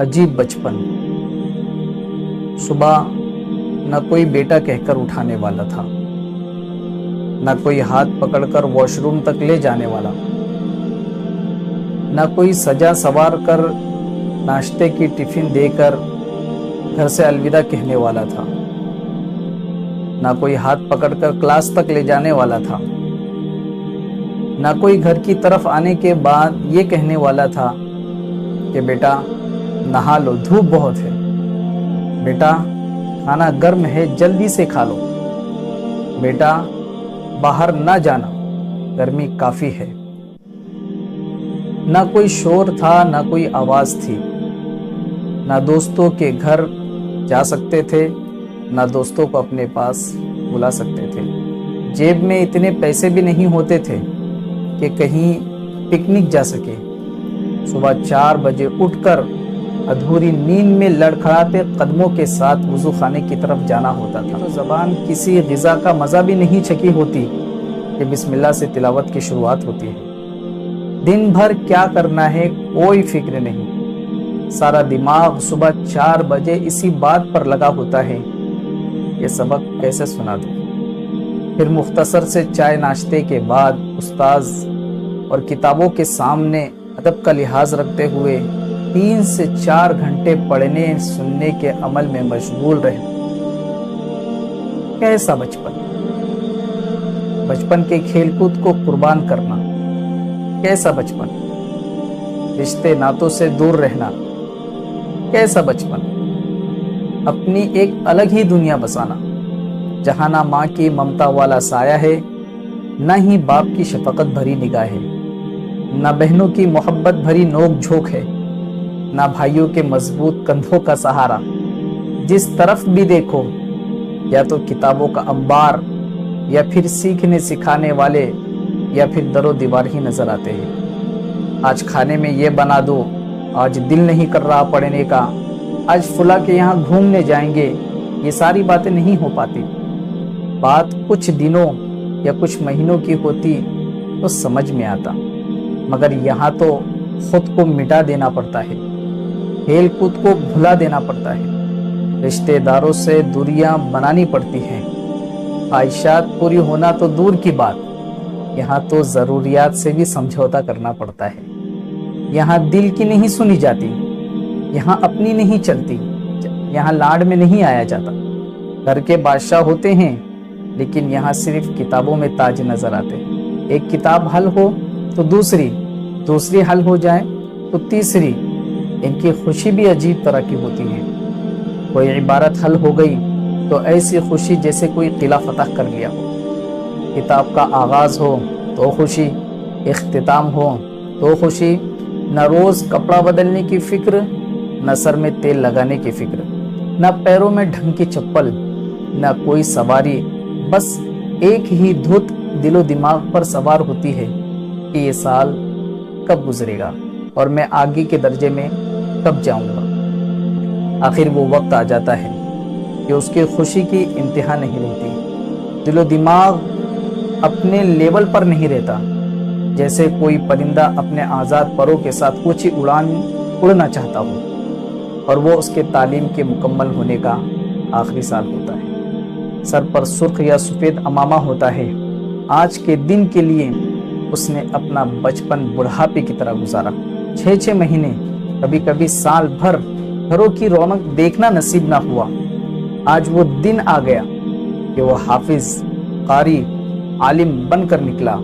عجیب بچپن۔ صبح نہ کوئی بیٹا کہہ کر اٹھانے والا تھا، نہ کوئی ہاتھ پکڑ کر واش روم تک لے جانے والا، نہ کوئی سجا سوار کر ناشتے کی ٹفن دے کر گھر سے الوداع کہنے والا تھا، نہ کوئی ہاتھ پکڑ کر کلاس تک لے جانے والا تھا، نہ کوئی گھر کی طرف آنے کے بعد یہ کہنے والا تھا کہ بیٹا نہا لو، دھوپ بہت ہے، بیٹا کھانا گرم ہے جلدی سے کھا لو، بیٹا باہر نہ جانا گرمی کافی ہے۔ نہ کوئی شور تھا، نہ کوئی آواز تھی، نہ دوستوں کے گھر جا سکتے تھے، نہ دوستوں کو اپنے پاس بلا سکتے تھے۔ جیب میں اتنے پیسے بھی نہیں ہوتے تھے کہ کہیں پکنک جا سکے۔ صبح 4 بجے اٹھ کر ادھوری نیند میں لڑکھڑاتے قدموں کے ساتھ وضو خانے کی طرف جانا ہوتا تھا۔ زبان کسی غذا کا مزہ بھی نہیں چکھی ہوتی کہ بسم اللہ سے تلاوت کی شروعات ہوتی ہے۔ دن بھر کیا کرنا ہے کوئی فکر نہیں، سارا دماغ صبح 4 بجے اسی بات پر لگا ہوتا ہے یہ سبق کیسے سنا دوں۔ پھر مختصر سے چائے ناشتے کے بعد استاذ اور کتابوں کے سامنے ادب کا لحاظ رکھتے ہوئے 3 سے 4 گھنٹے پڑھنے سننے کے عمل میں مشغول رہے۔ کیسا بچپن، بچپن کے کھیل کود کو قربان کرنا، کیسا بچپن، رشتے ناتوں سے دور رہنا، کیسا بچپن، اپنی ایک الگ ہی دنیا بسانا جہاں نہ ماں کی ممتا والا سایہ ہے، نہ ہی باپ کی شفقت بھری نگاہ ہے، نہ بہنوں کی محبت بھری نوک جھوک ہے، نہ بھائیوں کے مضبوط کندھوں کا سہارا۔ جس طرف بھی دیکھو یا تو کتابوں کا انبار، یا پھر سیکھنے سکھانے والے، یا پھر در و دیوار ہی نظر آتے ہیں۔ آج کھانے میں یہ بنا دو، آج دل نہیں کر رہا پڑھنے کا، آج فلاں کے یہاں گھومنے جائیں گے، یہ ساری باتیں نہیں ہو پاتی۔ بات کچھ دنوں یا کچھ مہینوں کی ہوتی تو سمجھ میں آتا، مگر یہاں تو خود کو مٹا دینا پڑتا ہے، کھیل کود کو بھلا دینا پڑتا ہے، رشتہ داروں سے دوریاں بنانی پڑتی ہیں، خواہشات پوری ہونا تو دور کی بات، یہاں تو ضروریات سے بھی سمجھوتا کرنا پڑتا ہے۔ یہاں دل کی نہیں سنی جاتی، یہاں اپنی نہیں چلتی، یہاں لاڈ میں نہیں آیا جاتا۔ گھر کے بادشاہ ہوتے ہیں لیکن یہاں صرف کتابوں میں تاج نظر آتے ہیں۔ ایک کتاب حل ہو تو دوسری حل ہو جائے تو تیسری، ان کی خوشی بھی عجیب طرح کی ہوتی ہے۔ کوئی عبارت حل ہو گئی تو ایسی خوشی جیسے کوئی قلعہ فتح کر لیا ہو۔ کتاب کا آغاز ہو تو خوشی، اختتام ہو تو خوشی، نہ روز کپڑا بدلنے کی فکر، نہ سر میں تیل لگانے کی فکر، نہ پیروں میں ڈھنگ کی چپل، نہ کوئی سواری، بس ایک ہی دھت دل و دماغ پر سوار ہوتی ہے کہ یہ سال کب گزرے گا اور میں آگے کے درجے میں کب جاؤں گا۔ آخر وہ وقت آ جاتا ہے کہ اس کی خوشی کی انتہا نہیں رہتی، دل و دماغ اپنے لیول پر نہیں رہتا، جیسے کوئی پرندہ اپنے آزاد پروں کے ساتھ اونچی اڑان اڑنا چاہتا ہو، اور وہ اس کے تعلیم کے مکمل ہونے کا آخری سال ہوتا ہے۔ سر پر سرخ یا سفید امامہ ہوتا ہے۔ آج کے دن کے لیے اس نے اپنا بچپن بڑھاپے کی طرح گزارا۔ 6 مہینے، کبھی کبھی سال بھر گھروں کی رونق دیکھنا نصیب نہ ہوا۔ آج وہ دن آ گیا کہ وہ حافظ، قاری، عالم بن کر نکلا۔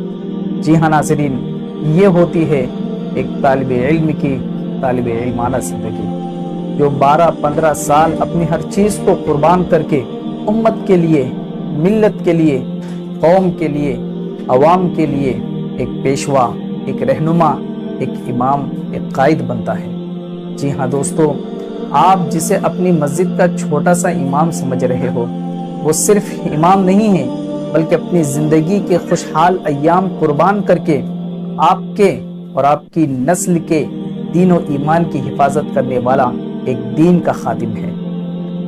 جی ہاں ناظرین، یہ ہوتی ہے ایک طالب علم کی طالب علمانہ زندگی، جو 12-15 سال اپنی ہر چیز کو قربان کر کے امت کے لیے، ملت کے لیے، قوم کے لیے، عوام کے لیے ایک پیشوا، ایک رہنما، ایک امام، ایک قائد بنتا ہے۔ جی ہاں دوستو، آپ جسے اپنی مسجد کا چھوٹا سا امام سمجھ رہے ہو، وہ صرف امام نہیں ہے، بلکہ اپنی زندگی کے خوشحال ایام قربان کر کے آپ کے اور آپ کی نسل کے دین و ایمان کی حفاظت کرنے والا ایک دین کا خادم ہے۔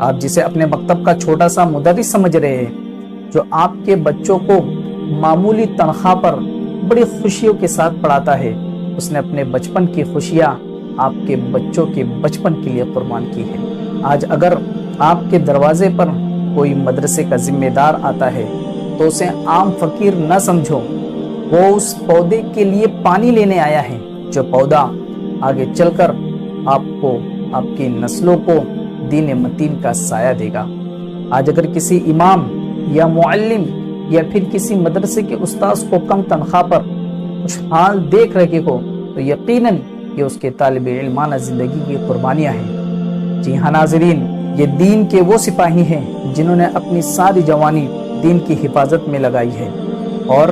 آپ جسے اپنے مکتب کا چھوٹا سا مدرس سمجھ رہے ہیں، جو آپ کے بچوں کو معمولی تنخواہ پر بڑی خوشیوں کے ساتھ پڑھاتا ہے، اس نے اپنے بچپن کی خوشیاں آپ کے بچوں کے بچپن کے لیے قربان کی ہے۔ آج اگر آپ کے دروازے پر کوئی مدرسے کا ذمہ دار آتا ہے تو اسے عام فقیر نہ سمجھو، وہ اس پودے کے لیے پانی لینے آیا ہے جو پودا آگے چل کر آپ کو، آپ کی نسلوں کو دین متین کا سایہ دے گا۔ آج اگر کسی امام یا معلم یا پھر کسی مدرسے کے استاذ کو کم تنخواہ پر خوشحال دیکھ رہے ہو تو یقیناً یہ اس کے طالب علمانہ زندگی کی قربانیاں ہیں۔ جی ہاں ناظرین، یہ دین کے وہ سپاہی ہیں جنہوں نے اپنی ساری جوانی دین کی حفاظت میں لگائی ہے، اور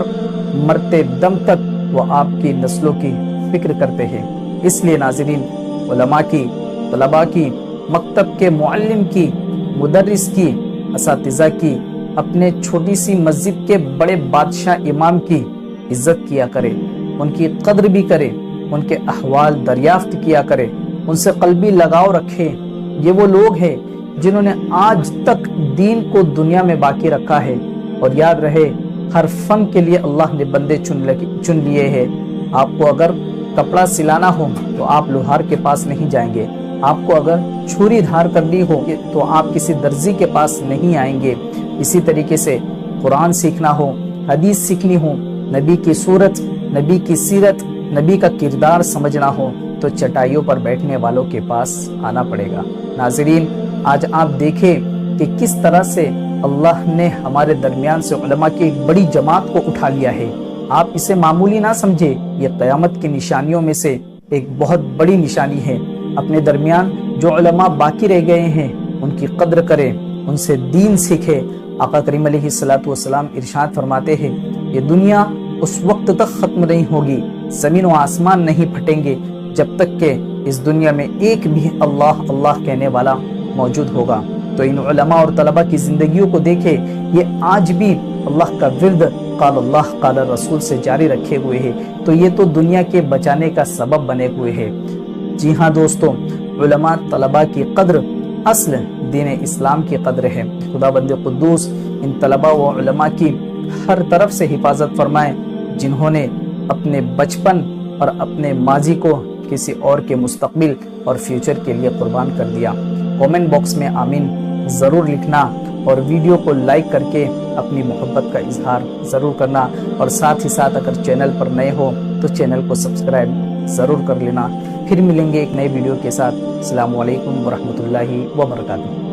مرتے دم تک وہ آپ کی نسلوں کی فکر کرتے ہیں۔ اس لیے ناظرین، علماء کی، طلباء کی، مکتب کے معلم کی، مدرس کی، اساتذہ کی، اپنے چھوٹی سی مسجد کے بڑے بادشاہ امام کی عزت کیا کرے، ان کی قدر بھی کرے، ان کے احوال دریافت کیا کرے، ان سے قلبی لگاؤ رکھے۔ یہ وہ لوگ ہیں جنہوں نے آج تک دین کو دنیا میں باقی رکھا ہے، اور یاد رہے ہر فن کے لیے اللہ نے بندے چن لیے ہیں۔ آپ کو اگر کپڑا سلانا ہو تو آپ لوہار کے پاس نہیں جائیں گے، آپ کو اگر چھری دھار کرنی ہو تو آپ کسی درزی کے پاس نہیں آئیں گے۔ اسی طریقے سے قرآن سیکھنا ہو، حدیث سیکھنی ہو، نبی کی صورت، نبی کی سیرت، نبی کا کردار سمجھنا ہو تو چٹائیوں پر بیٹھنے والوں کے پاس آنا پڑے گا۔ ناظرین، آج آپ دیکھیں کہ کس طرح سے اللہ نے ہمارے درمیان سے علماء کی ایک بڑی جماعت کو اٹھا لیا ہے۔ آپ اسے معمولی نہ سمجھے، یہ قیامت کی نشانیوں میں سے ایک بہت بڑی نشانی ہے۔ اپنے درمیان جو علماء باقی رہ گئے ہیں ان کی قدر کریں، ان سے دین سیکھے۔ آقا کریم علیہ الصلوۃ والسلام ارشاد فرماتے ہیں، یہ دنیا اس وقت تک ختم نہیں ہوگی، زمین و آسمان نہیں پھٹیں گے جب تک کہ اس دنیا میں ایک بھی اللہ اللہ کہنے والا موجود ہوگا۔ تو ان علماء اور طلباء کی زندگیوں کو دیکھے، یہ آج بھی اللہ کا ورد قال اللہ قال رسول سے جاری رکھے ہوئے ہیں، تو یہ تو دنیا کے بچانے کا سبب بنے ہوئے ہیں۔ جی ہاں دوستوں، علماء طلباء کی قدر اصل دین اسلام کی قدر ہے۔ خدا بند قدوس ان طلباء و علماء کی ہر طرف سے حفاظت فرمائے جنہوں نے اپنے بچپن اور اپنے ماضی کو کسی اور کے مستقبل اور فیوچر کے لیے قربان کر دیا۔ کومنٹ باکس میں آمین ضرور لکھنا، اور ویڈیو کو لائک کر کے اپنی محبت کا اظہار ضرور کرنا، اور ساتھ ہی ساتھ اگر چینل پر نئے ہو تو چینل کو سبسکرائب ضرور کر لینا۔ پھر ملیں گے ایک نئے ویڈیو کے ساتھ۔ السلام علیکم ورحمۃ اللہ وبرکاتہ۔